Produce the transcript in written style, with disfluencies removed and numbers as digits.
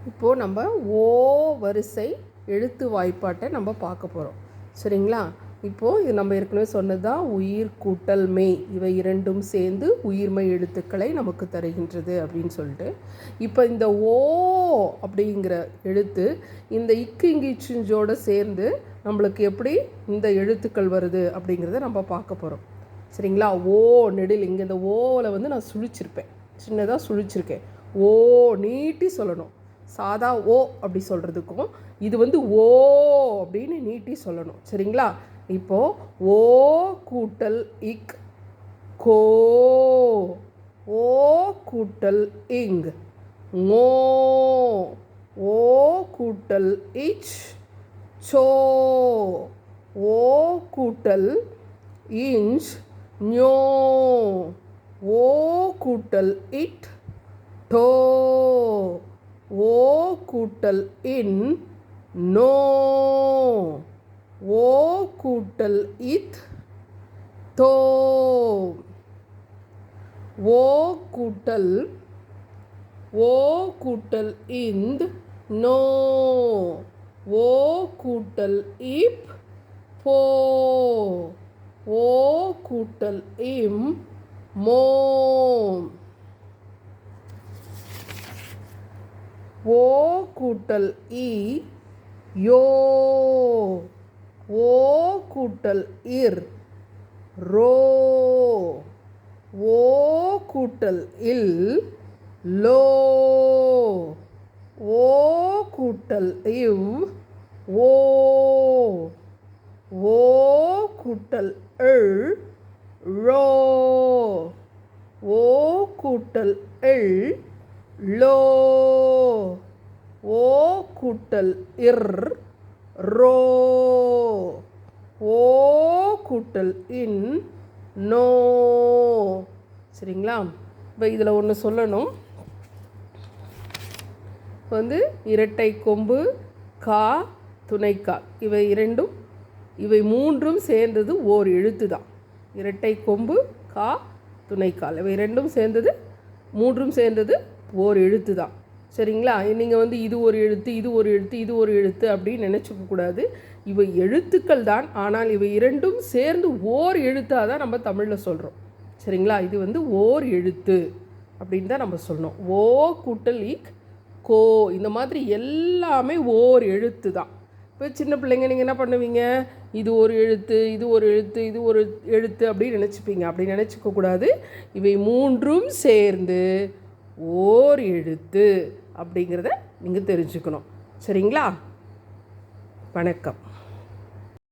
இப்போது நம்ம ஓ வரிசை எழுத்து வாய்ப்பாட்டை நம்ம பார்க்க போகிறோம். சரிங்களா? இப்போது இது நம்ம ஏற்கனவே சொன்னது தான், உயிர் கூட்டல் மெய் இவை இரண்டும் சேர்ந்து உயிர்மெய் எழுத்துக்களை நமக்கு தருகின்றது அப்படின்னு சொல்லிட்டு. இப்போ இந்த ஓ அப்படிங்கிற எழுத்து இந்த இக்கு இங்கிச்சோடு சேர்ந்து நம்மளுக்கு எப்படி இந்த எழுத்துக்கள் வருது அப்படிங்கிறத நம்ம பார்க்க போகிறோம். சரிங்களா? ஓ நெடில் இங்கே இந்த ஓவில் வந்து நான் சுழிச்சிருப்பேன், சின்னதாக சுழிச்சிருக்கேன். ஓ நீட்டி சொல்லணும். சாதா ஓ அப்படி சொல்கிறதுக்கும் இது வந்து ஓ அப்படின்னு நீட்டி சொல்லணும். சரிங்களா? இப்போது ஓ கூட்டல் இக் கோ, ஓ கூட்டல் இங் ngோ, ஓ கூட்டல் இச் சோ, ஓ கூட்டல் இஞ்ச் ஞோ, ஓ கூட்டல் இட் டோ, ஓ கூட்டல் இன் நோ, ஓ கூட்டல் இத் தோ, ஓ கூட்டல் இந்த் நோ, ஓ கூட்டல் இப் போ, ஓ கூட்டல் இம் மோ, ஓ கூட்டல் இ யோ, ஓ கூட்டல் இர் ரோ, ஓ கூட்டல் இல் லோ, ஓ கூட்டல் இவ் ஓ, ஓ கூட்டல் இள் ழோ, ஓ கூட்டல் இள் லோ, ஓ கூட்டல் இர் ரோ, ஓ கூட்டல் இன் நோ. சரிங்களா? இப்போ இதில் ஒன்று சொல்லணும். இப்போ வந்து இரட்டை கொம்பு, கா, துணைக்கா இவை மூன்றும் சேர்ந்தது ஓர் எழுத்து தான். இரட்டை கொம்பு, கா, துணைக்கால் இவை இரண்டும் சேர்ந்தது மூன்றும் சேர்ந்தது ஓர் எழுத்து தான். சரிங்களா? நீங்கள் வந்து இது ஒரு எழுத்து, இது ஒரு எழுத்து, இது ஒரு எழுத்து அப்படின்னு நினச்சிக்கக்கூடாது. இவை எழுத்துக்கள் தான், ஆனால் இவை இரண்டும் சேர்ந்து ஓர் எழுத்தாக தான் நம்ம தமிழில் சொல்கிறோம். சரிங்களா? இது வந்து ஓர் எழுத்து அப்படின்னு தான் நம்ம சொல்லணும். ஓ கூட்டல் இக் கோ இந்த மாதிரி எல்லாமே ஓர் எழுத்து தான். இப்போ சின்ன பிள்ளைங்க நீங்கள் என்ன பண்ணுவீங்க, இது ஒரு எழுத்து, இது ஒரு எழுத்து, இது ஒரு எழுத்து அப்படின்னு நினச்சிப்பீங்க. அப்படி நினச்சிக்கக்கூடாது. இவை மூன்றும் சேர்ந்து ஓர் எழுத்து அப்படிங்கிறத நீங்கள் தெரிஞ்சுக்கணும். சரிங்களா? வணக்கம்.